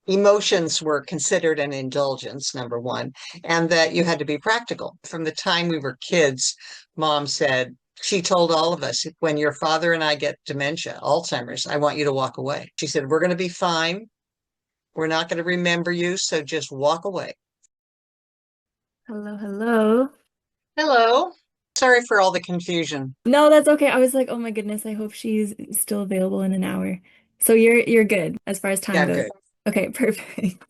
emotions were considered an indulgence, number one, and that you had to be practical. From the time we were kids, mom said, she told all of us, when your father and I get dementia, Alzheimer's, I want you to walk away. She said, we're going to be fine. We're not going to remember you, so just walk away. Hello, hello. Hello. Sorry for all the confusion. No, that's okay. I was like, oh my goodness, I hope she's still available in an hour. So you're good as far as Yeah, time I'm goes. good. Okay, perfect.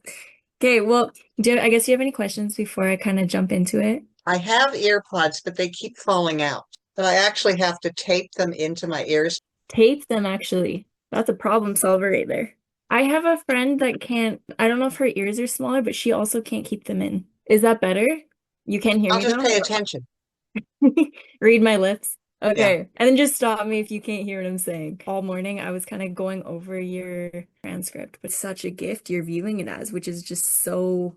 Okay, well, I guess do you have any questions before I kind of jump into it? I have earpods, but they keep falling out. But I actually have to tape them into my ears. Tape them actually. That's a problem solver right there. I have a friend that can't, I don't know if her ears are smaller, but she also can't keep them in. Is that better? You can hear I'll me just though? pay attention. Read my lips. Yeah. Okay. And then just stop me if you can't hear what I'm saying. All morning, I was kind of going over your transcript, but such a gift you're viewing it as, which is just so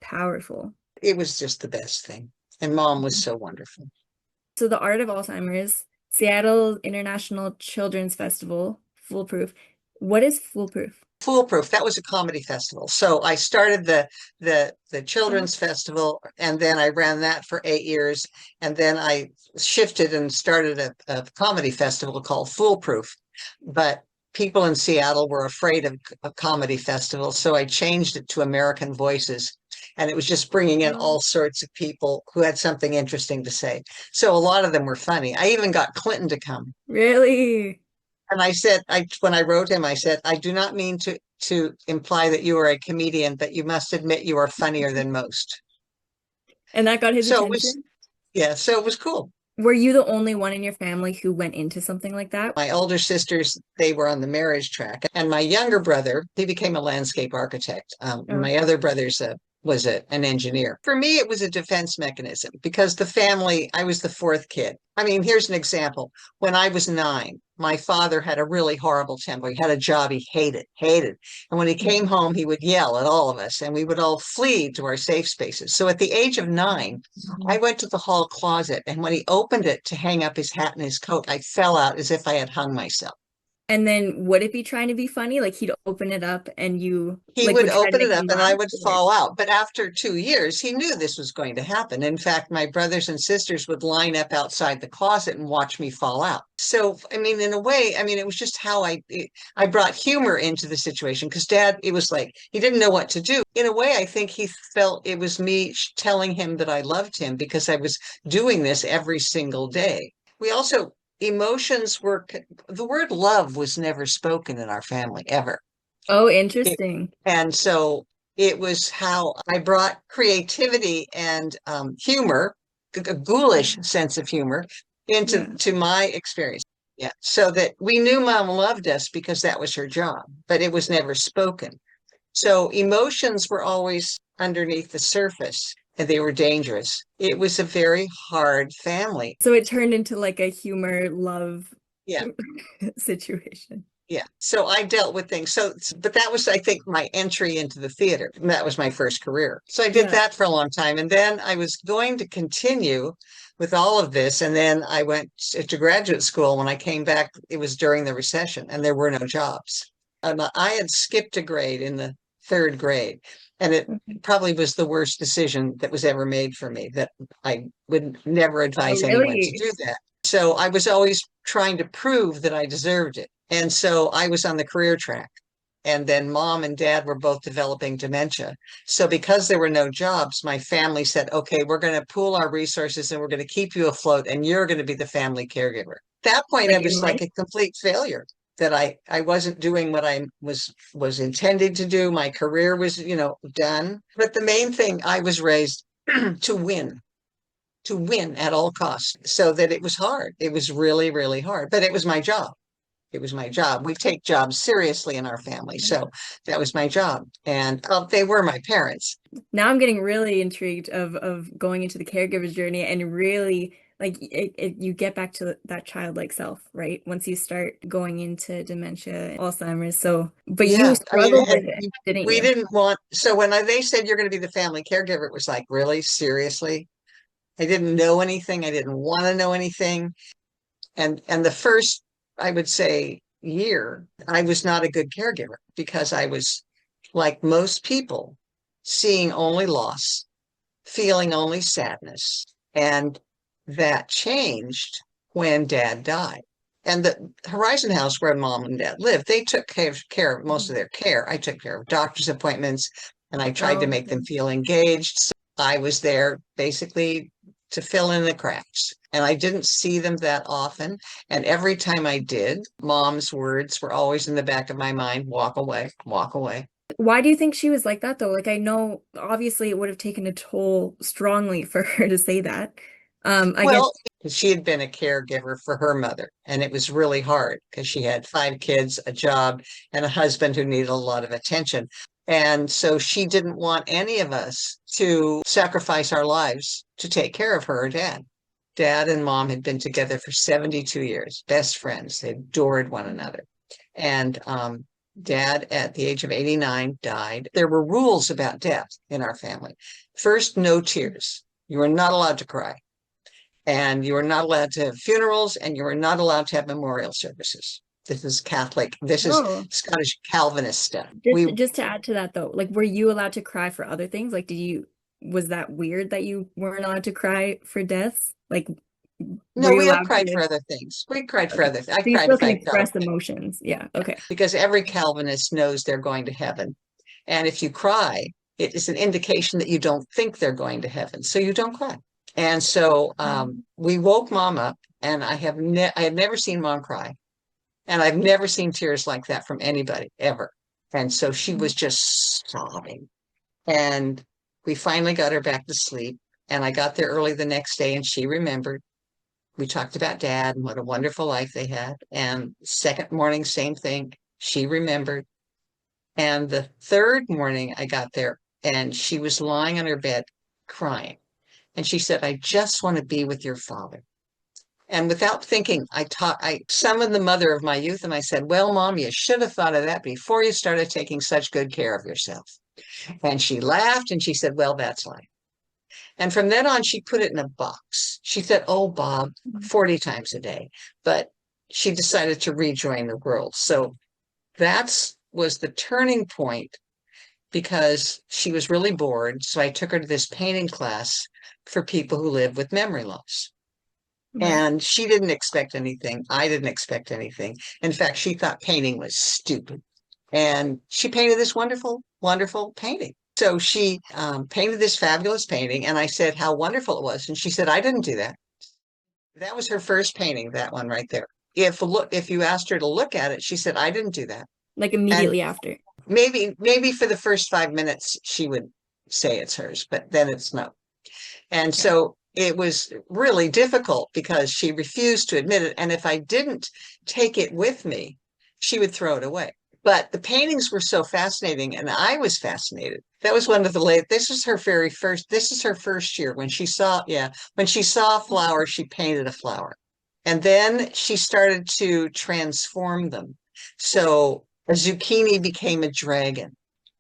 powerful. It was just the best thing. And mom was so wonderful. So, The Art of Alzheimer's, Seattle International Children's Festival, Foolproof. What is Foolproof? Foolproof. That was a comedy festival. So I started the Oh, children's festival, and then I ran that for 8 years, and then I shifted and started a comedy festival called Foolproof. But people in Seattle were afraid of a comedy festival, so I changed it to American Voices. And it was just bringing in oh, all sorts of people who had something interesting to say. So a lot of them were funny. I even got Clinton to come. really? And I said, when I wrote him, I said, I do not mean to imply that you are a comedian, but you must admit you are funnier than most. And that got his So it was, attention? yeah, so it was cool. Were you the only one in your family who went into something like that? My older sisters, they were on the marriage track, and my younger brother, he became a landscape architect. Oh, My other brother's was an engineer. For me, it was a defense mechanism because the family, I was the fourth kid. I mean, here's an example. When I was 9, my father had a really horrible temper. He had a job he hated. And when he came mhm. home, he would yell at all of us and we would all flee to our safe spaces. So at the age of 9, I went to the hall closet, and when he opened it to hang up his hat and his coat, I fell out as if I had hung myself. And then would it be trying to be funny? Like he'd open it up and you He like would would try to open it make up him and I laugh? would Or... fall out. But after 2 years, he knew this was going to happen. In fact, my brothers and sisters would line up outside the closet and watch me fall out. So, I mean, in a way, I mean, it was just how I brought humor into the situation because dad, it was like he didn't know what to do. In a way, I think he felt it was me telling him that I loved him because I was doing this every single day. We also, emotions were, the word love was never spoken in our family ever. Oh, It, interesting. and so it was how I brought creativity and humor, a ghoulish sense of humor, into Yeah. to my experience. Yeah, so that we knew mom loved us because that was her job, but it was never spoken. So emotions were always underneath the surface and they were dangerous. It was a very hard family. So it turned into like a humor love Yeah. situation. Yeah. So I dealt with things. So, but that was, I think, my entry into the theater. That was my first career. So I did Yeah. that for a long time. And then I was going to continue with all of this. And then I went to graduate school. When I came back, it was during the recession and there were no jobs. I had skipped a grade in the third grade. And it Okay. probably was the worst decision that was ever made for me, that I would never Oh, advise anyone to really? do that. So I was always trying to prove that I deserved it. And so I was on the career track. And then mom and dad were both developing dementia. So because there were no jobs, my family said, okay, we're going to pool our resources and we're going to keep you afloat and you're going to be the family caregiver. At that point, I Like in was like life? a complete failure that I wasn't doing what I was intended to do. My career was, done. But the main thing, I was raised to win, to win at all costs, so that it was hard. It was really, really hard, but it was my job. It was my job. We take jobs seriously in our family. So that was my job. And they were my parents. Now I'm getting really intrigued of going into the caregiver's journey and really like you get back to that childlike self, right? Once you start going into dementia, Alzheimer's. So, but you Yeah. I mean, struggled with it, didn't we you? didn't want, so when they said you're going to be the family caregiver, it was like, really? Seriously? I didn't know anything. I didn't want to know anything. And the first, I would say, year, I was not a good caregiver because I was like most people, seeing only loss, feeling only sadness. And that changed when Dad died. And the Horizon House where Mom and Dad lived, they took care of most of their care. I took care of doctor's appointments and I tried to Oh, make them feel engaged. So I was there basically to fill in the cracks. And I didn't see them that often. And every time I did, Mom's words were always in the back of my mind, walk away, walk away. why do you think she was like that though? Like I know obviously it would have taken a toll strongly for her to say that. I guess Well, she had been a caregiver for her mother, and it was really hard because she had 5 kids, a job, and a husband who needed a lot of attention. And so she didn't want any of us to sacrifice our lives to take care of her dad. Dad and Mom had been together for 72 years, best friends. They adored one another. And Dad, at the age of 89, died. There were rules about death in our family. First, no tears. You were not allowed to cry. And you are not allowed to have funerals, and you are not allowed to have memorial services. This is Catholic. This is oh, Scottish Calvinist stuff. just to add to that though, like were you allowed to cry for other things? Like was that weird that you weren't allowed to cry for deaths? Like were No, you we have allowed cried for to? other things. We cried for Okay. other things. I So you cried still if can I felt express emotions. Yeah. yeah, Okay. because every Calvinist knows they're going to heaven, and if you cry, it is an indication that you don't think they're going to heaven, so you don't cry. And so we woke Mom up, and I had never seen Mom cry. And I've never seen tears like that from anybody ever. And so she was just sobbing. And we finally got her back to sleep. And I got there early the next day and she remembered. We talked about Dad and what a wonderful life they had. And second morning, same thing. She remembered. And the third morning I got there and she was lying on her bed crying. And she said, I just want to be with your father. And without thinking, I summoned the mother of my youth and I said, well, Mom, you should have thought of that before you started taking such good care of yourself. And she laughed and she said, well, that's life. And from then on, she put it in a box. She said, oh, Bob, 40 times a day. But she decided to rejoin the world. So that was the turning point because she was really bored. So I took her to this painting class for people who live with memory loss. Right. And she didn't expect anything. I didn't expect anything. In fact, she thought painting was stupid. And she painted this wonderful, wonderful painting. So she painted this fabulous painting. And I said how wonderful it was. And she said, I didn't do that. That was her first painting, that one right there. If you asked her to look at it, she said, I didn't do that. Like And immediately after. maybe for the first 5 minutes, she would say it's hers, but then it's no. And Yeah. so it was really difficult because she refused to admit it. And if I didn't take it with me, she would throw it away. But the paintings were so fascinating, and I was fascinated. That was one of the late, this is her first year when she saw, yeah, when she saw a flower, she painted a flower. And then she started to transform them. So a zucchini became a dragon.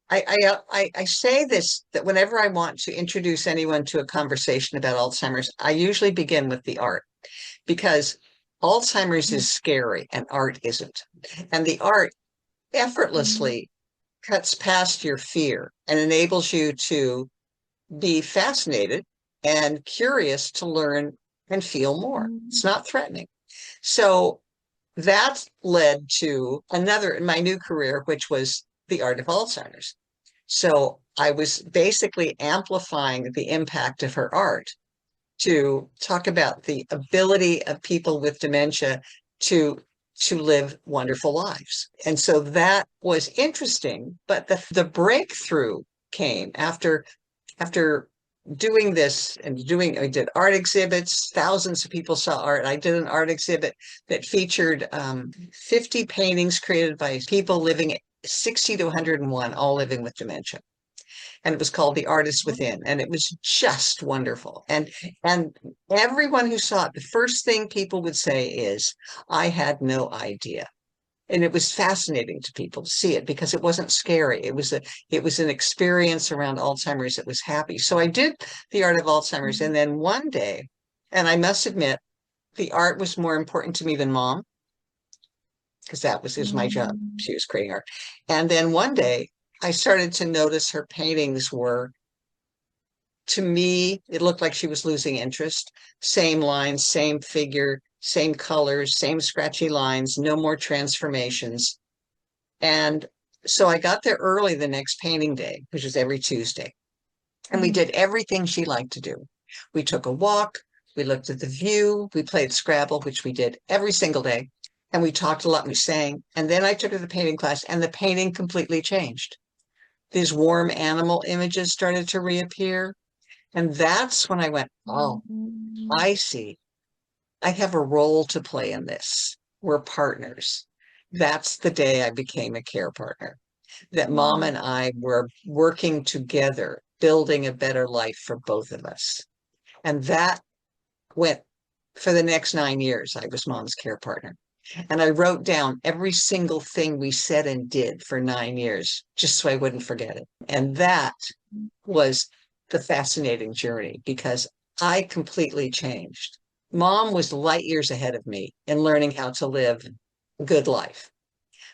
I say this that whenever I want to introduce anyone to a conversation about Alzheimer's, I usually begin with the art because Alzheimer's is scary and art isn't. And the art Mhm. effortlessly cuts past your fear and enables you to be fascinated and curious to learn and feel more. It's not threatening. So that led to another in my new career, which was the art of Alzheimer's. So I was basically amplifying the impact of her art to talk about the ability of people with dementia to live wonderful lives. And so that was interesting, but the breakthrough came after doing this and I did art exhibits. Thousands of people saw art. I did an art exhibit that featured 50 paintings created by people living 60 to 101, all living with dementia. And it was called The Artist Within. And it was just wonderful. And everyone who saw it, the first thing people would say is, I had no idea. And it was fascinating to people to see it because it wasn't scary. It was an experience around Alzheimer's that was happy. So I did the art of Alzheimer's, and then one day, and I must admit, the art was more important to me than Mom because it was my job. She was creating art. And then one day, I started to notice her paintings were, to me, it looked like she was losing interest. Same lines, same figure, same colors, same scratchy lines, no more transformations. And so I got there early the next painting day, which was every Tuesday. And we did everything she liked to do. We took a walk, we looked at the view, we played Scrabble, which we did every single day. And we talked a lot, and we sang. And then I took her to the painting class, and the painting completely changed. These warm animal images started to reappear. And that's when I went, oh, I see. I have a role to play in this. We're partners. That's the day I became a care partner, that mom and I were working together, building a better life for both of us. And that went for the next 9 years. I was mom's care partner. And I wrote down every single thing we said and did for 9 years, just so I wouldn't forget it. And that was the fascinating journey because I completely changed. Mom was light years ahead of me in learning how to live a good life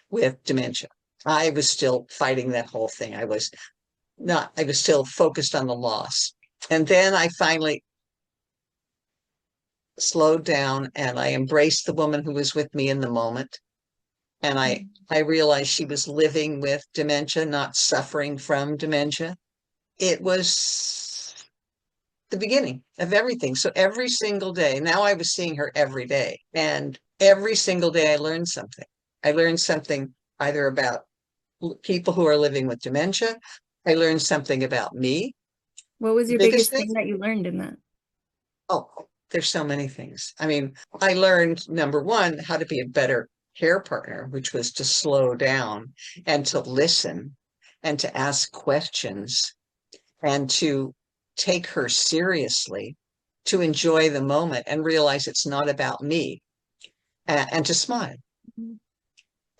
with dementia. I was still fighting that whole thing. I was still focused on the loss. And then I finally slowed down and I embraced the woman who was with me in the moment. And I realized she was living with dementia, not suffering from dementia. It was the beginning of everything. So every single day, now I was seeing her every day. And every single day I learned something. I learned something either about people who are living with dementia. I learned something about me. What was The your biggest biggest thing, thing that you learned in that? oh, there's so many things. I mean, I learned number one, how to be a better care partner, which was to slow down and to listen and to ask questions and to take her seriously, to enjoy the moment and realize it's not about me, and to smile.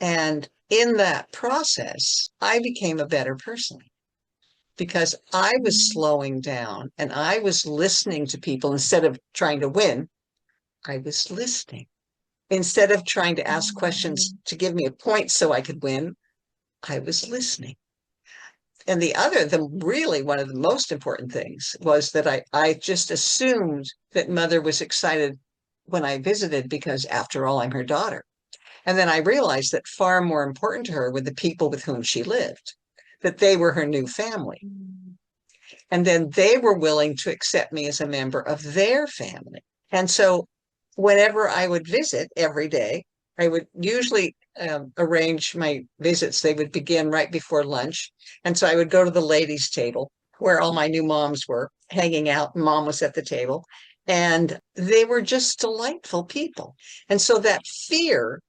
And in that process, I became a better person because I was slowing down and I was listening to people instead of trying to win. I was listening. Instead of trying to ask questions to give me a point so I could win, I was listening. And really one of the most important things was that I just assumed that mother was excited when I visited because after all, I'm her daughter. And then I realized that far more important to her were the people with whom she lived, that they were her new family. And then they were willing to accept me as a member of their family. And so whenever I would visit every day, I would usually arrange my visits. They would begin right before lunch. And so I would go to the ladies' table where all my new moms were hanging out. Mom was at the table. And they were just delightful people. And so that fear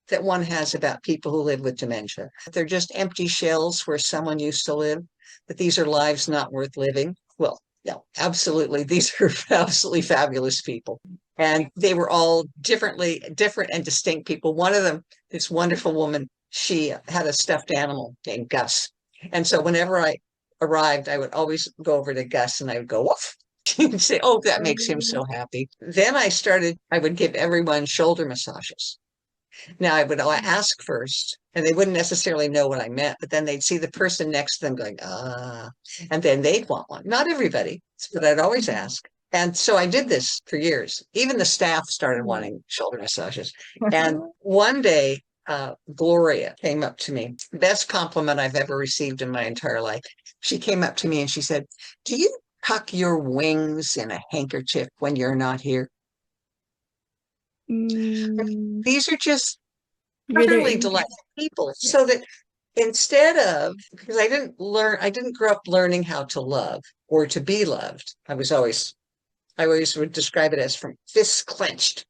that one has about people who live with dementia, they're just empty shells where someone used to live, that these are lives not worth living. Well, no, absolutely. These are absolutely fabulous people. And they were all different and distinct people. One of them, this wonderful woman, she had a stuffed animal named Gus. And so whenever I arrived, I would always go over to Gus and I would go, woof, and say, oh, that makes him so happy. Then I would give everyone shoulder massages. Now I would ask first, and they wouldn't necessarily know what I meant, but then they'd see the person next to them going, ah, and then they'd want one. Not everybody, but I'd always ask. And so I did this for years. Even the staff started wanting shoulder massages. And one day, Gloria came up to me, best compliment I've ever received in my entire life. She came up to me and she said, do you tuck your wings in a handkerchief when you're not here? These are just You're there utterly in delightful people. So that instead of, because I didn't grow up learning how to love or to be loved. I always would describe it as from fists clenched.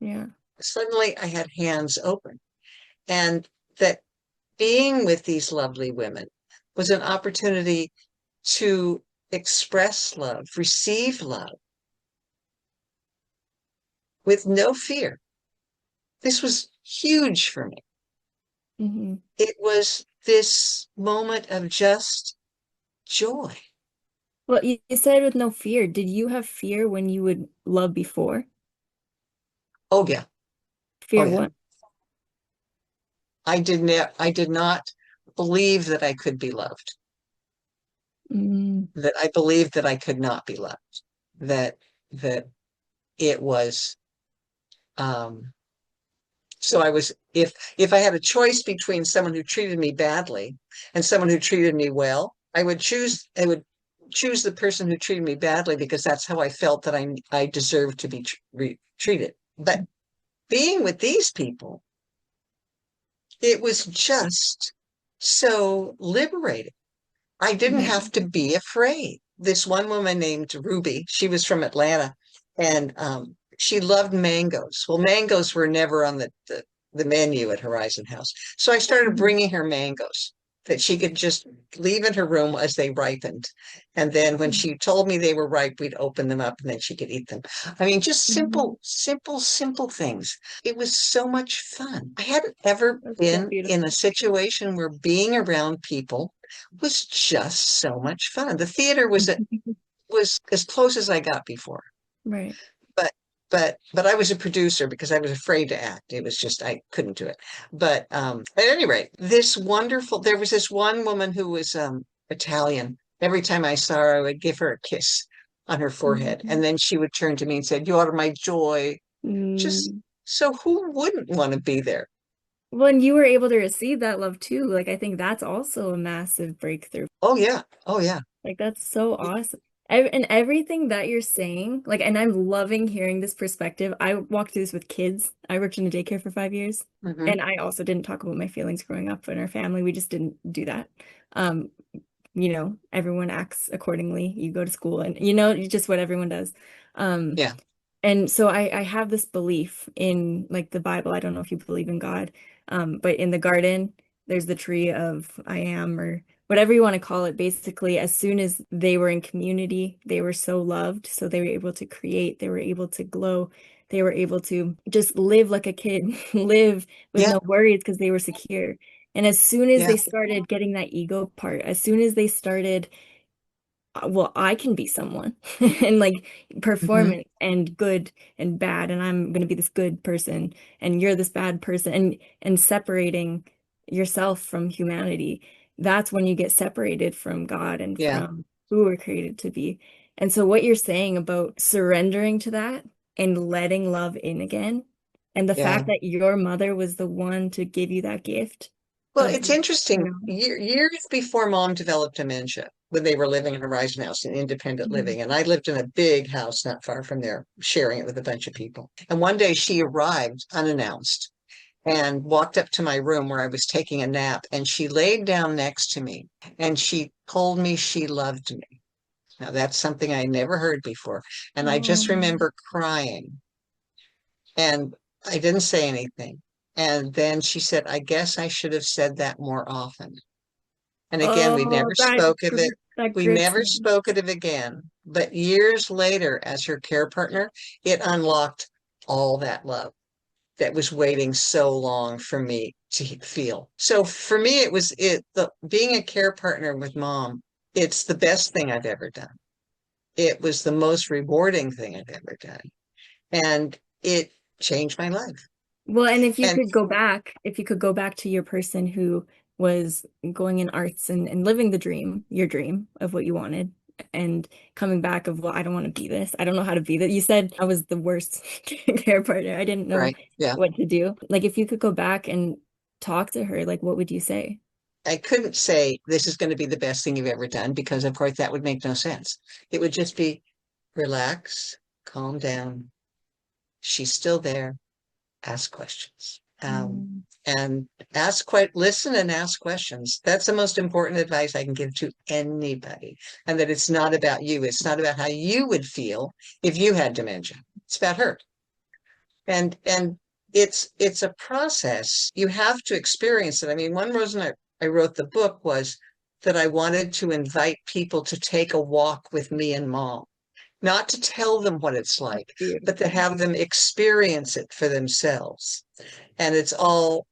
Yeah. Suddenly I had hands open. And that being with these lovely women was an opportunity to express love, receive love with no fear. This was huge for me. It was this moment of just joy. Well, you said with no fear. Did you have fear when you would love before? Oh yeah. Fear Oh of yeah. what? I did not believe that I could be loved, Mm, that I believed that I could not be loved, that that it was um so I was if I had a choice between someone who treated me badly and someone who treated me well, I would choose the person who treated me badly because that's how I felt that I deserved to be treated. But being with these people, it was just so liberating. I didn't have to be afraid. This one woman named Ruby, she was from Atlanta, and she loved mangoes. Well, mangoes were never on the menu at Horizon House. So I started mhm, bringing her mangoes that she could just leave in her room as they ripened. And then when she told me they were ripe, we'd open them up and then she could eat them. I mean, just mhm. simple, simple, simple things. It was so much fun. I hadn't ever That's so been in a beautiful. situation where being around people was just so much fun. The theater was as close as I got before. Right. But but I was a producer because I was afraid to act. It was just I couldn't do it. But at any rate, there was this one woman who was Italian. Every time I saw her, I would give her a kiss on her forehead. Mhm. And then she would turn to me and said, "You are my joy." Just Mm. so who wouldn't want to be there? When you were able to receive that love too, like I think that's also a massive breakthrough. Oh yeah. Oh yeah. Like that's so awesome. And everything that you're saying, like, and I'm loving hearing this perspective. I walked through this with kids. I worked in a daycare for 5 years, Hmm. and I also didn't talk about my feelings growing up in our family. We just didn't do that. Um, everyone acts accordingly. You go to school and just what everyone does. Um, Yeah. and so I have this belief in like the Bible. I don't know if you believe in God, but in the garden, there's the tree of I am, or whatever you want to call it. Basically, as soon as they were in community, they were so loved. So they were able to create, they were able to glow, they were able to just live like a kid, live with Yeah. no worries because they were secure. And as soon as Yeah. they started getting that ego part, as soon as they started well, I can be someone and like Hmm. performance and good and bad, and I'm gonna be this good person, and you're this bad person, and separating yourself from humanity. That's when you get separated from God and Yeah. from who we're created to be. And so, what you're saying about surrendering to that and letting love in again, and the Yeah. fact that your mother was the one to give you that gift Well, of, it's interesting. you Years before mom developed dementia, when they were living in Horizon House in independent know. living, and I lived in a big house not far from there, sharing it with a bunch of people. And one day she arrived unannounced and walked up to my room where I was taking a nap, and she laid down next to me and she told me she loved me. Now, that's something I never heard before. And I just Um, remember crying, and I didn't say anything. And then she said, "I guess I should have said that more often." And again, we oh, never spoke of it. that We grips never me. spoke of it again. But years later, as her care partner, it unlocked all that love that was waiting so long for me to feel. So for me, it was the being a care partner with mom. It's the best thing I've ever done. It was the most rewarding thing I've ever done, and it changed my life. Well, and And if you could go back to your person who was going in arts and living the dream, your dream of what you wanted, and coming back of, well, I don't want to be this. I don't know how to be that. You said I was the worst care partner. I didn't know right, yeah. what to do. Like if you could go back and talk to her, like what would you say? I couldn't say this is going to be the best thing you've ever done because, of course, that would make no sense. It would just be relax, calm down. She's still there. Ask questions. Mm, And listen and ask questions. That's the most important advice I can give to anybody. And that it's not about you. It's not about how you would feel if you had dementia. It's about her. And it's a process. You have to experience it. I mean, one reason I wrote the book was that I wanted to invite people to take a walk with me and mom, not to tell them what it's that's like, but to beautiful. have them experience it for themselves. And it's all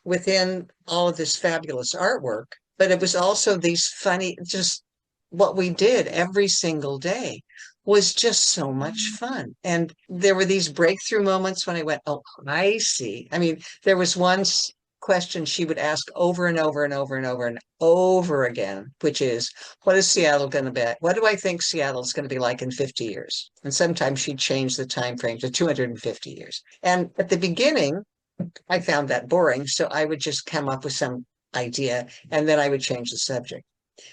within all of this fabulous artwork, but it was also these funny, just what we did every single day was just so much fun. And there were these breakthrough moments when I went, "Oh, I see." I mean, there was once question she would ask over and over and over and over and over again, which is, what is Seattle going to be? What do I think Seattle's going to be like in 50 years? And sometimes she'd change the time frame to 250 years. And at the beginning, I found that boring. So I would just come up with some idea and then I would change the subject.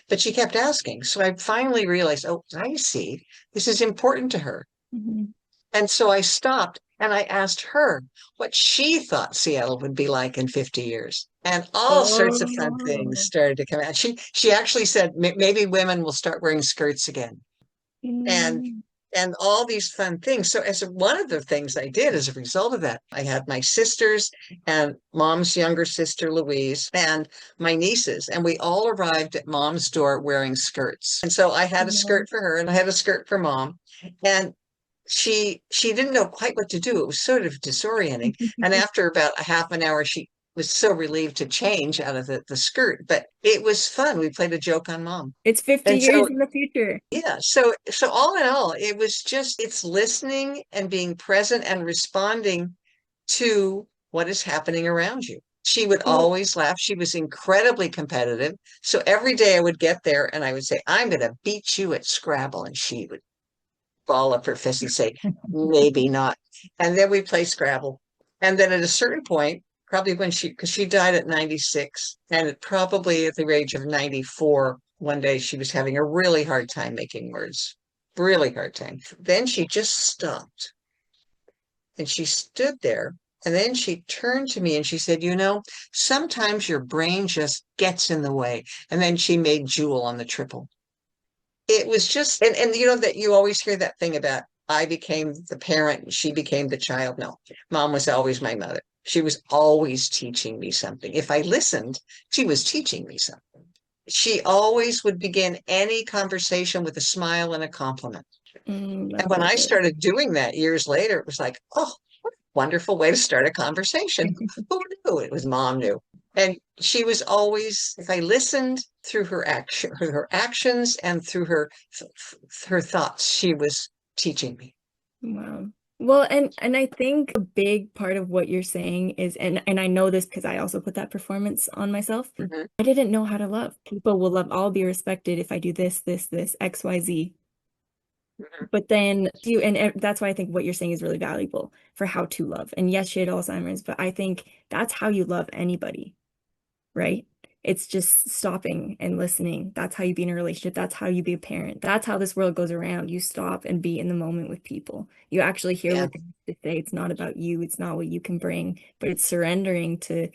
But she kept asking. So I finally realized, oh, I see. This is important to her. Mm-hmm. And so I stopped and I asked her what she thought Seattle would be like in 50 years. And all sorts of fun things Oh. started to come out. She actually said maybe women will start wearing skirts again. And Mm. and all these fun things. So as one of the things I did as a result of that, I had my sisters and mom's younger sister, Louise, and my nieces, and we all arrived at mom's door wearing skirts. And so I had a No. skirt for her and I had a skirt for mom. And she didn't know quite what to do. It was sort of disorienting. And after about a half an hour, she was so relieved to change out of the skirt. But it was fun. We played a joke on mom. It's 50 And years so in the future. yeah, so all in all, it was just it's listening and being present and responding to what is happening around you. She would Well, always laugh. She was incredibly competitive. So every day I would get there and I would say, I'm going to beat you at Scrabble. And she would ball up her fist and say, maybe not. And then we play Scrabble. And then at a certain point, probably because she died at 96, and probably at the age of 94, one day she was having a really hard time making words, really hard time. Then she just stopped and she stood there. And then she turned to me and she said, sometimes your brain just gets in the way. And then she made Jewel on the triple. It was just, and that you always hear that thing about I became the parent and she became the child. No, mom was always my mother. She was always teaching me something. If I listened, she was teaching me something. She always would begin any conversation with a smile and a compliment. And that's when so I good. started doing that years later, it was like, oh, what a wonderful way to start a conversation. Who knew? It was mom knew. And she was always, if I listened through her actions and through her thoughts, she was teaching me. Wow. Well, and I think a big part of what you're saying is, and I know this because I also put that performance on myself. Mhm. I didn't know how to love. People will love, I'll be respected if I do this, this, this, X, Y, Z. Mhm. But then that's why I think what you're saying is really valuable for how to love. And yes, she had Alzheimer's, but I think that's how you love anybody, right? It's just stopping and listening. That's how you be in a relationship. That's how you be a parent. That's how this world goes around. You stop and be in the moment with people. You actually hear Yeah. what they have to say. It's not about you. It's not what you can bring, but it's surrendering to,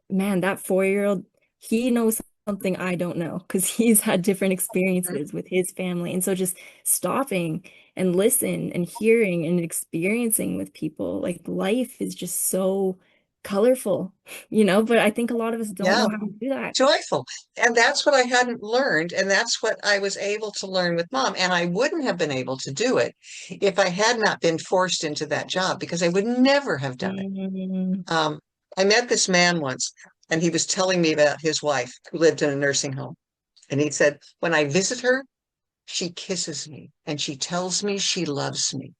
man, that 4-year-old, he knows something I don't know because he's had different Mhm. experiences with his family. And so just stopping and listen and hearing and experiencing with people, like life is just so colorful, but I think a lot of us don't Yeah. know how to do that. Joyful. And that's what I hadn't learned. And that's what I was able to learn with mom. And I wouldn't have been able to do it if I had not been forced into that job because I would never have done it. Mm, I met this man once and he was telling me about his wife who lived in a nursing home. And he said, when I visit her, she kisses me and she tells me she loves me.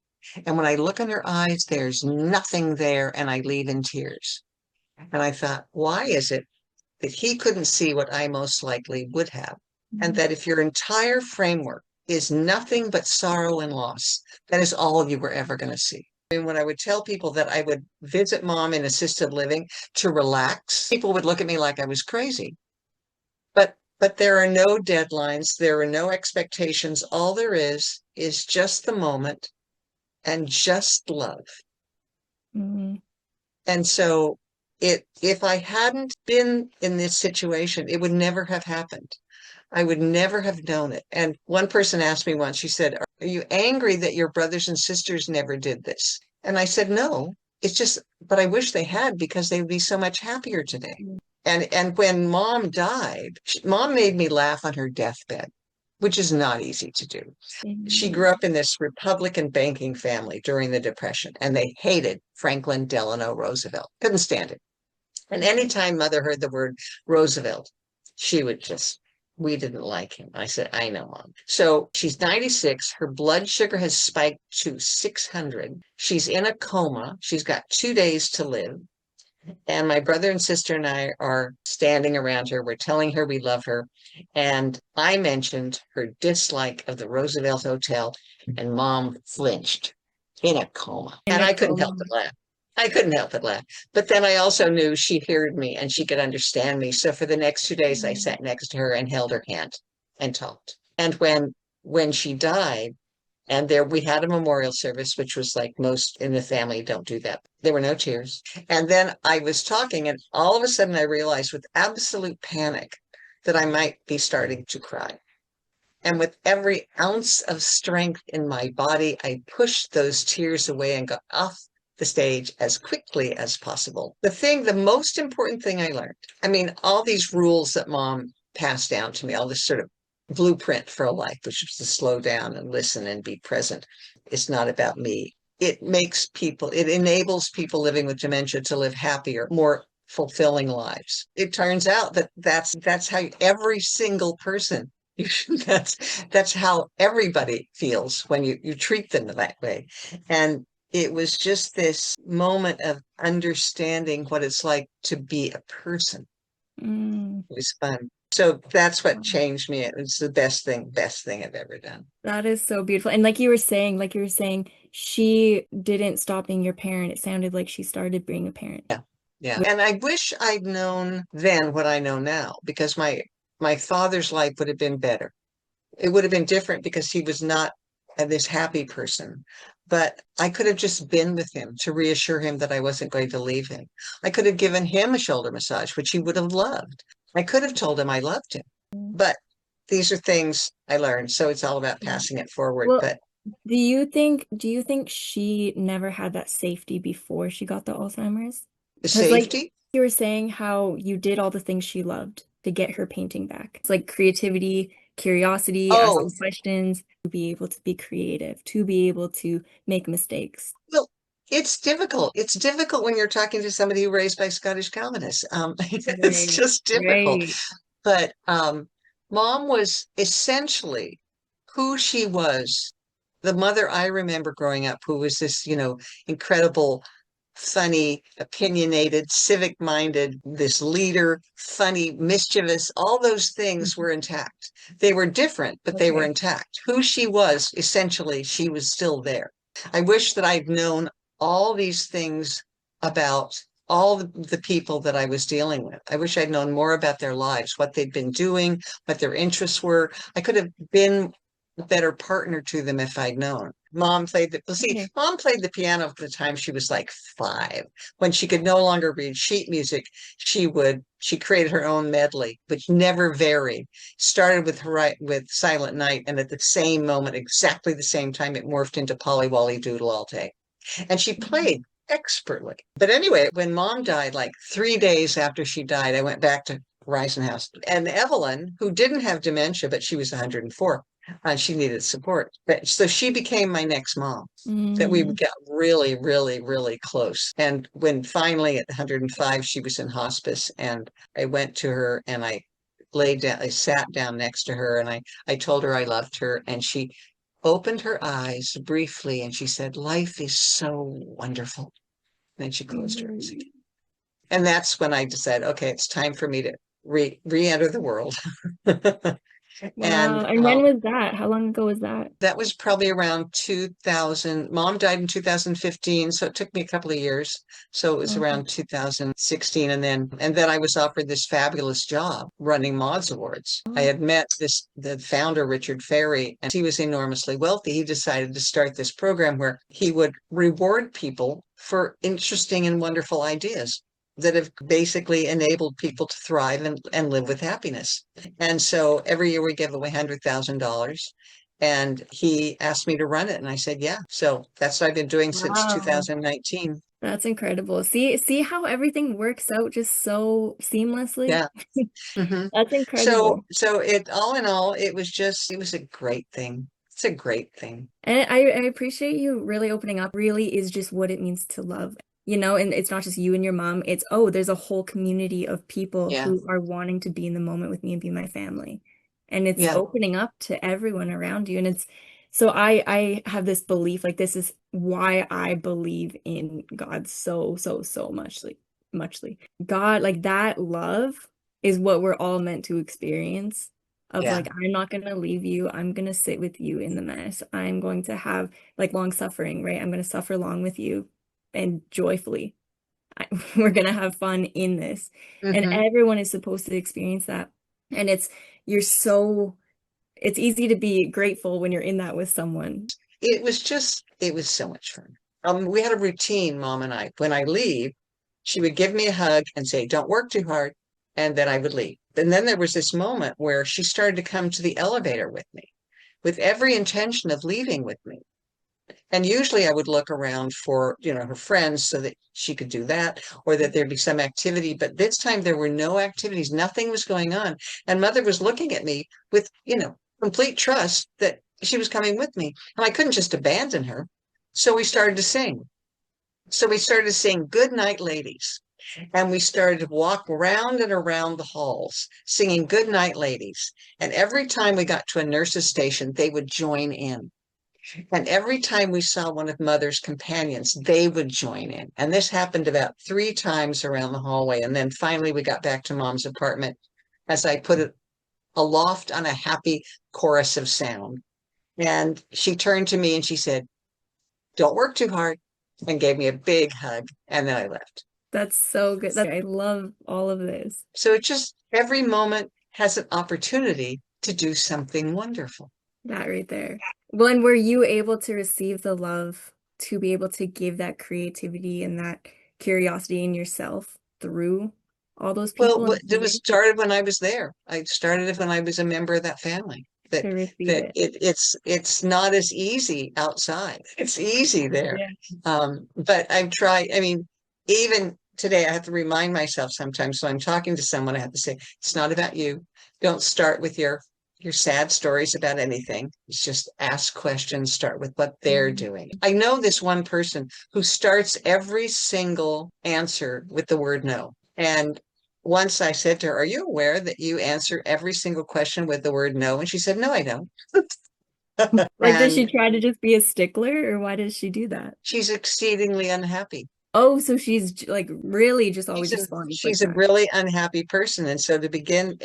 And when I look in her eyes, there's nothing there and I leave in tears. And I thought, why is it that he couldn't see what I most likely would have? And that if your entire framework is nothing but sorrow and loss, that is all you were ever going to see. And when I would tell people that I would visit mom in assisted living to relax, people would look at me like I was crazy. But there are no deadlines, there are no expectations. All there is just the moment and just love. mm, And so if I hadn't been in this situation, it would never have happened. I would never have known it. And one person asked me once, she said, are you angry that your brothers and sisters never did this? And I said, no, it's just, but I wish they had because they would be so much happier today. And when mom died, mom made me laugh on her deathbed, which is not easy to do. She mm, grew up in this Republican banking family during the Depression, and they hated Franklin Delano Roosevelt. Couldn't stand it. And anytime mother heard the word Roosevelt, she would just, we didn't like him. I said, I know, mom. So she's 96. Her blood sugar has spiked to 600. She's in a coma. She's got 2 days to live. And my brother and sister and I are standing around her. We're telling her we love her. And I mentioned her dislike of the Roosevelt Hotel, and mom flinched in a coma. In And a I couldn't help coma. but laugh. I couldn't help but laugh. But then I also knew she heard me and she could understand me. So for the next 2 days, I Mm. sat next to her and held her hand and talked. And when she died, and there we had a memorial service, which was like most in the family don't do that. There were no tears. And then I was talking, and all of a sudden I realized with absolute panic that I might be starting to cry. And with every ounce of strength in my body, I pushed those tears away and got off the stage as quickly as possible. The most important thing I learned, I mean, all these rules that mom passed down to me, all this sort of blueprint for a life, which is to slow down and listen and be present. It's not about me. It enables people living with dementia to live happier, more fulfilling lives. It turns out that that's how every single person that's how everybody feels when you treat them that way. And it was just this moment of understanding what it's like to be a person. Mm. It was fun. So that's what changed me. It was the best thing I've ever done. That is so beautiful. And like you were saying, she didn't stop being your parent. It sounded like she started being a parent. Yeah. And I wish I'd known then what I know now, because my father's life would have been better. It would have been different because he was not this happy person. But I could have just been with him to reassure him that I wasn't going to leave him. I could have given him a shoulder massage, which he would have loved. I could have told him I loved him. But these are things I learned. So it's all about Yeah. passing it forward. Well, But do you think she never had that safety before she got the Alzheimer's? the Because like safety, you were saying how you did all the things she loved to get her painting back. It's like creativity, curiosity, oh, asking questions, to be able to be creative, to be able to make mistakes. well, it's difficult. It's difficult when you're talking to somebody who raised by Scottish Calvinists. It's Right, just difficult. right. But mom was essentially who she was. The mother I remember growing up, who was this, incredible, funny, opinionated, civic-minded, this leader, funny, mischievous, all those things were intact. They were different, but they were Okay. intact. Who she was, essentially, she was still there. I wish that I'd known all these things about all the people that I was dealing with. I wish I'd known more about their lives, what they'd been doing, what their interests were. I could have been a better partner to them if I'd known. Okay. Mom played the piano from the time she was like 5. When she could no longer read sheet music, she created her own medley, which never varied. Started with Silent Night, and at the same moment, exactly the same time, it morphed into Polly Wolly Doodle All Day. And she Mhm. played expertly. But anyway, when mom died, like 3 days after she died, I went back to House. And Evelyn, who didn't have dementia, but she was 104, and she needed support. So she became my next mom. That we Mm. got really, really, really close. And when finally at 105, she was in hospice, and I went to her and I sat down next to her, and I told her I loved her, and she opened her eyes briefly and she said, "Life is so wonderful." Then she closed her eyes Mm. again. And that's when I decided, okay, it's time for me to re-enter the world. Wow. And And when was that? How long ago was that? that was probably around 2000. Mom died in 2015, so it took me a couple of years. So it was Okay. around 2016, and then I was offered this fabulous job running Maude's Awards. I Oh. had met the founder, Richard Ferry, and he was enormously wealthy. He decided to start this program where he would reward people for interesting and wonderful ideas that have basically enabled people to thrive and live with happiness. And so every year we give away $100,000, and he asked me to run it, and I said, yeah. So that's what I've been doing since Wow. 2019. That's incredible. See how everything works out just so seamlessly? Yeah. Hmm. That's So, incredible. so it all in all, it was a great thing. It's a great thing. And I appreciate you really opening up. Really is just what it means to love, and it's not just you and your mom. It's, oh, there's a whole community of people Yeah. who are wanting to be in the moment with me and be my family. And it's Yeah. opening up to everyone around you. And it's so I have this belief, like this is why I believe in God so, so, so much. Like muchly. God, like that love is what we're all meant to experience. Of Yeah. like, I'm not gonna leave you. I'm gonna sit with you in the mess. I'm going to have like long suffering, right? I'm gonna suffer along with you and joyfully. We're gonna have fun in this. And Hmm. everyone is supposed to experience that. And you're so, it's easy to be grateful when you're in that with someone. It was so much fun. We had a routine, Mom and I. When I leave, she would give me a hug and say, "Don't work too hard," and then I would leave. And then there was this moment where she started to come to the elevator with me, with every intention of leaving with me. And usually I would look around for, her friends so that she could do that or that there'd be some activity. But this time there were no activities, nothing was going on. And Mother was looking at me with, complete trust that she was coming with me. And I couldn't just abandon her. So we started to sing. So we started to sing Good Night, Ladies. And we started to walk round and around the halls singing Good Night, Ladies. And every time we got to a nurse's station, they would join in. And every time we saw one of Mother's companions, they would join in. And this happened about 3 times around the hallway. And then finally we got back to Mom's apartment as I put it aloft on a happy chorus of sound. And she turned to me and she said, "Don't work too hard," and gave me a big hug. And then I left. That's so good. I love all of this. So it just, every moment has an opportunity to do something wonderful. That right there. Well, and were you able to receive the love to be able to give that creativity and that curiosity in yourself through all those Well, people and it was started when I was there. I started it when I was a member of that family. to That receive that it? it's not as easy outside. It's easy there. Yeah. But I've tried. I mean, even today, I have to remind myself sometimes. So I'm talking to someone, I have to say, it's not about you. Don't start with your sad stories about anything. It's just ask questions, start with what they're Mhm. doing. I know this one person who starts every single answer with the word no. And once I said to her, "Are you aware that you answer every single question with the word no?" And she said, "No, I don't." Like, does she And try to just be a stickler or why does she do that? she's exceedingly unhappy. Oh, so she's like really just always She's a responds like she's a that. really unhappy person. And so to begin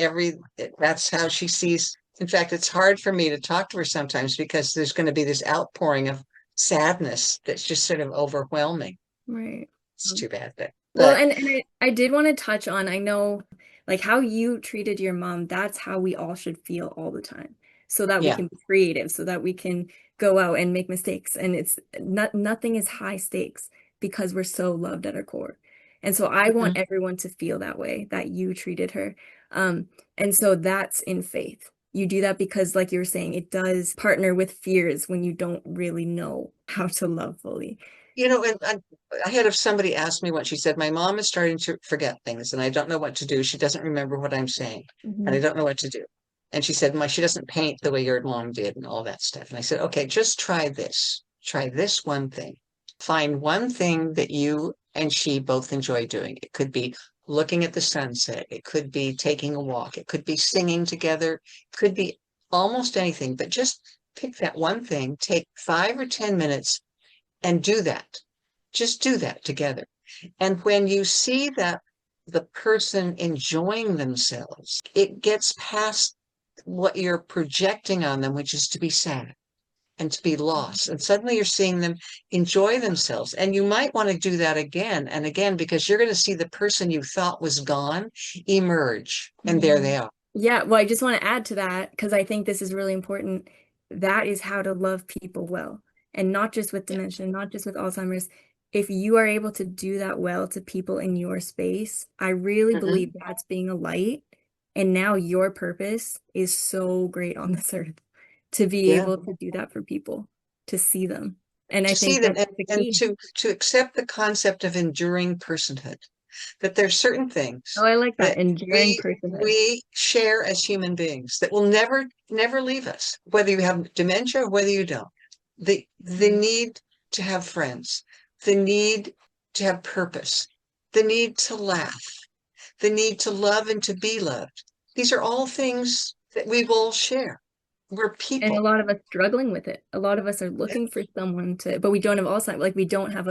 that's how she sees. In fact, it's hard for me to talk to her sometimes because there's going to be this outpouring of sadness that's just sort of overwhelming. Right. It's too bad, but Well, but and I did want to touch on, I know like how you treated your mom, that's how we all should feel all the time. So that we yeah. can be creative, so that we can go out and make mistakes. And it's nothing is high stakes because we're so loved at our core. And so I Mhm. want everyone to feel that way, that you treated her. And so that's in faith. You do that because, like you were saying, it does partner with fears when you don't really know how to love fully. And I had if somebody asked me what she said, "My mom is starting to forget things and I don't know what to do. She doesn't remember what I'm saying and I Mhm. don't know what to do." And she said, she doesn't paint the way your mom did and all that stuff. And I said, "Okay, just try this. Try this one thing. Find one thing that you and she both enjoy doing. It could be looking at the sunset. It could be taking a walk. It could be singing together. It could be almost anything, but just pick that one thing, take 5 or 10 minutes and do that. Just do that together. And when you see that the person enjoying themselves, it gets past what you're projecting on them, which is to be sad and to be lost. And suddenly you're seeing them enjoy themselves. And you might want to do that again and again because you're going to see the person you thought was gone emerge. And there Mhm. they are. Yeah, well, I just want to add to that because I think this is really important. That is how to love people well, and not just with Yeah. dementia, not just with Alzheimer's. If you are able to do that well to people in your space, I really Mhm. believe that's being a light. And now your purpose is so great on this earth to be Yeah. able to do that for people, to see them. And I To see think them that's the and key. to accept the concept of enduring personhood. That there's certain Oh, things I like that. that Enduring personhood. we share as human beings that will never leave us, whether you have dementia or whether you don't. The Mhm. need to have friends, the need to have purpose, the need to laugh, the need to love and to be loved. These are all things that we will share. We're And a people. lot of us struggling with it. A lot of us are looking for someone to, but we don't have Alzheimer's. Like we don't have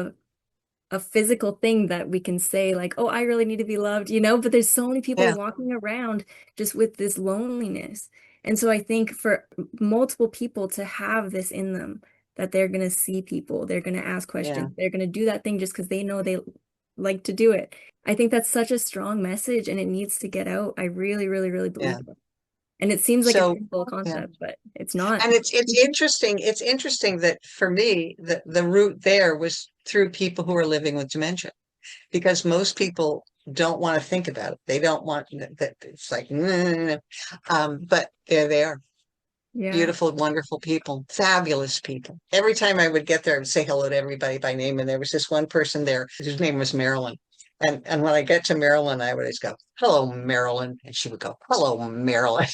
a a physical thing that we can say like, oh, I really need to be loved, but there's so many people Yeah, walking around just with this loneliness. And so I think for multiple people to have this in them, that they're going to see people, they're going to ask yeah, questions, they're going to do that thing just because they know they like to do it. I think that's such a strong message and it needs to get out. I really, really, really believe yeah. it. And it seems like a So, simple yeah. concept, but it's not. And it's interesting. It's interesting that for me, the route there was through people who are living with dementia, because most people don't want to think about it. They don't want that. It's like, but there they are. Yeah. Beautiful, wonderful people, fabulous people. Every time I would get there, I would say hello to everybody by name. And there was this one person there whose name was Marilyn. And when I get to Marilyn, I would always go, hello, Marilyn. And she would go, hello, Marilyn.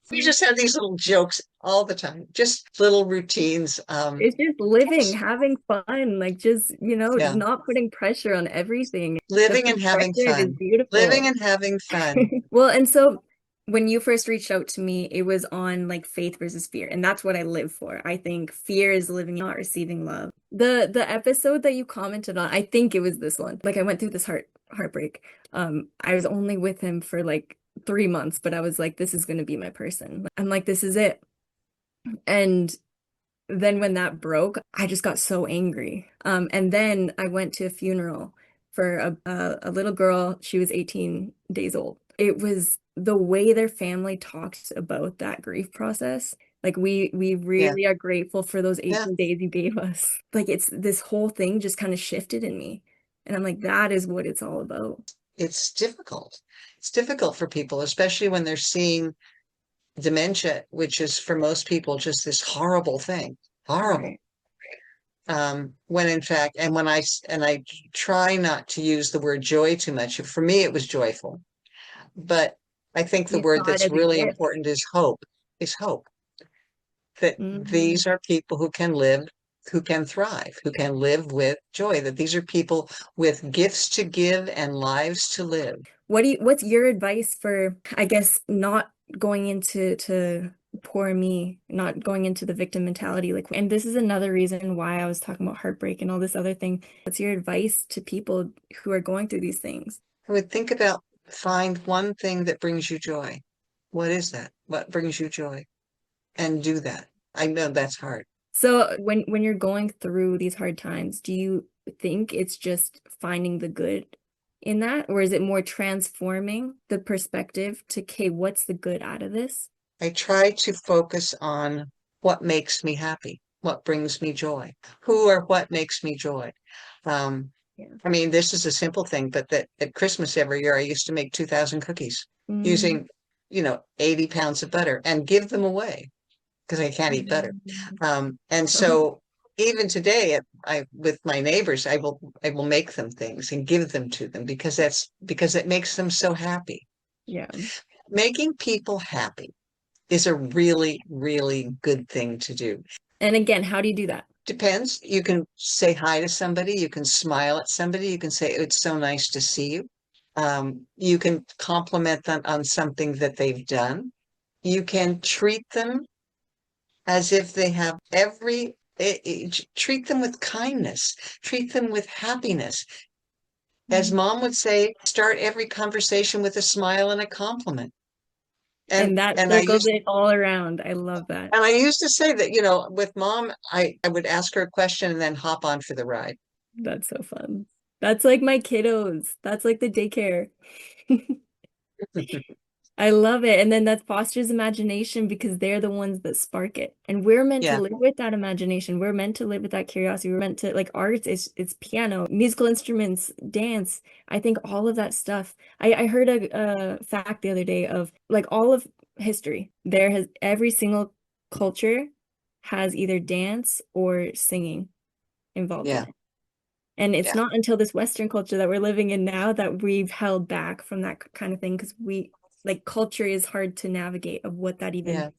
We just have these little jokes all the time, just little routines. It's just living, having fun, like just, Yeah, not putting pressure on everything. The living and having perspective is fun, living beautiful. and having fun. Well, and so when you first reached out to me, it was on like faith versus fear, and that's what I live for. I think fear is living, not receiving love. The episode that you commented on, I think it was this one. Like I went through this heartbreak. I was only with him for like 3 months, but I was like, this is gonna be my person. I'm like, this is it. And then when that broke, I just got so angry. And then I went to a funeral for a little girl. She was 18 days old. It was the way their family talked about that grief process. Like we Yeah, really are grateful for those yeah. 18 days you gave us. Like it's this whole thing just kind of shifted in me. And I'm like, that is what it's all about. It's difficult. It's difficult for people, especially when they're seeing dementia, which is for most people just this horrible thing. Horrible. Right. When in fact, and I try not to use the word joy too much. For me, it was joyful, but I think the You word saw it that's as a really gift. important is hope, that Hmm. these are people who can live, who can thrive, who can live with joy, that these are people with gifts to give and lives to live. What's your advice for, I guess, not going into to poor me, not going into the victim mentality? Like, and this is another reason why I was talking about heartbreak and all this other thing. What's your advice to people who are going through these things? I would think about, find one thing that brings you joy. What is that? What brings you joy? And do that. I know that's hard. So when you're going through these hard times, do you think it's just finding the good in that, or is it more transforming the perspective to, okay, what's the good out of this? I try to focus on what makes me happy, what brings me joy, who or what makes me joy. Um, Yeah. I mean, this is a simple thing, but that at Christmas every year, I used to make 2,000 cookies Mm. using, 80 pounds of butter and give them away because I can't eat butter. Mm. And so even today, with my neighbors, I will make them things and give them to them because it makes them so happy. Yeah. Making people happy is a really, really good thing to do. And again, how do you do that? Depends. You can say hi to somebody, you can smile at somebody, you can say, it's so nice to see you. You can compliment them on something that they've done. You can treat them as if they have treat them with kindness, treat them with happiness. As Mm. mom would say, start every conversation with a smile and a compliment. And And that and I circles used it all around. I love that. And I used to say that, with mom, I would ask her a question and then hop on for the ride. That's so fun. That's like my kiddos. That's like the daycare. I love it. And then that fosters imagination because they're the ones that spark it. And we're meant to Yeah, live with that imagination. We're meant to live with that curiosity. We're meant to like arts, it's piano, musical instruments, dance. I think all of that stuff. I heard a fact the other day of like all of history. There has every single culture has either dance or singing involved in yeah, it. And it's yeah, not until this Western culture that we're living in now that we've held back from that kind of thing because like, culture is hard to navigate of what that even yeah.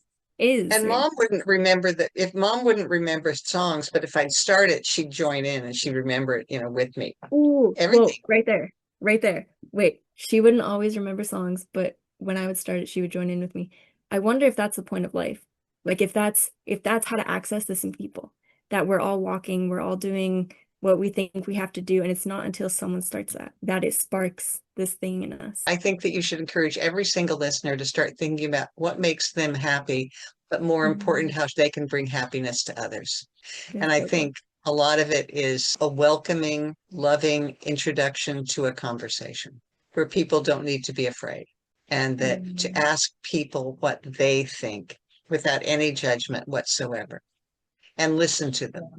is, And right? mom wouldn't remember that if mom wouldn't remember songs, but if I'd start it, she'd join in and she'd remember it, with me. Ooh, whoa, Everything. right there, right there. Wait, she wouldn't always remember songs, but when I would start it, she would join in with me. I wonder if that's the point of life. Like if that's how to access this in people, that we're all walking, we're all doing what we think we have to do. And it's not until someone starts that it sparks this thing in us. I think that you should encourage every single listener to start thinking about what makes them happy, but more important, how they can bring happiness to others. And That's I so good. think a lot of it is a welcoming, loving introduction to a conversation where people don't need to be afraid, and that to Mm, ask people what they think without any judgment whatsoever and listen to them. yeah.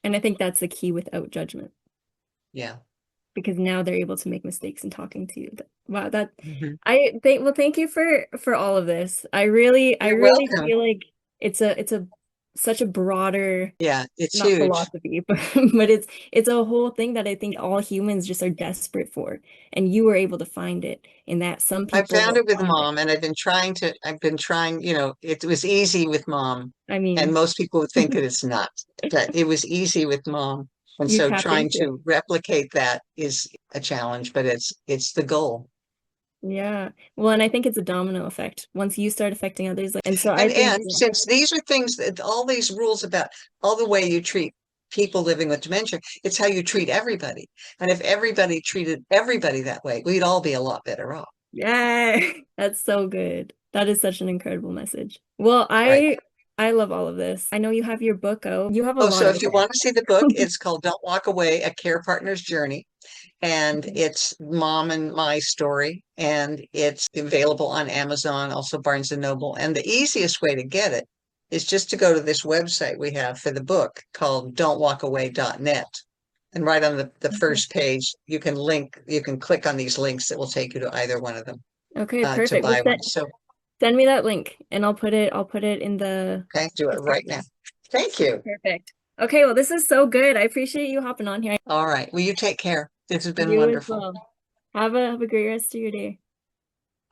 And I think that's the key, without judgment, Yeah. because now they're able to make mistakes in talking to you. Wow, that Mhm. thank you for all of this. I You're really welcome. feel like it's a such a broader, Yeah, it's not huge. philosophy, but it's a whole thing that I think all humans just are desperate for. And you were able to find it in that some I found people it with aren't. mom, and I've been trying, it was easy with mom. I And mean, most people would think that it's not, but it was easy with mom. And you so tapped trying into it. to replicate that is a challenge, but it's the goal. Yeah. Well, and I think it's a domino effect once you start affecting others. And so I think, And since these are things that all these rules about all the way you treat people living with dementia, it's how you treat everybody. And if everybody treated everybody that way, we'd all be a lot better off. yeah, that's so good. That is such an incredible message. Well, Right. I love all of this. I know you have your book out. You have a Oh, lot so out if you there. want to see the book, it's called Don't Walk Away, A Care Partner's Journey. And it's mom and my story. And it's available on Amazon, also Barnes and Noble. And the easiest way to get it is just to go to this website we have for the book called don'twalkaway.net. And right on the Okay. first page, you can click on these links that will take you to either one of them Okay, to perfect. Well, buy one. So, send me that link and I'll put it in the okay, do it right now. description. Thank you. Perfect. Okay, well, this is so good. I appreciate you hopping on here. All right. Well, you take care. This has been You as wonderful. well. Have a great rest of your day.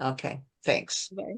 Okay. Thanks. Bye.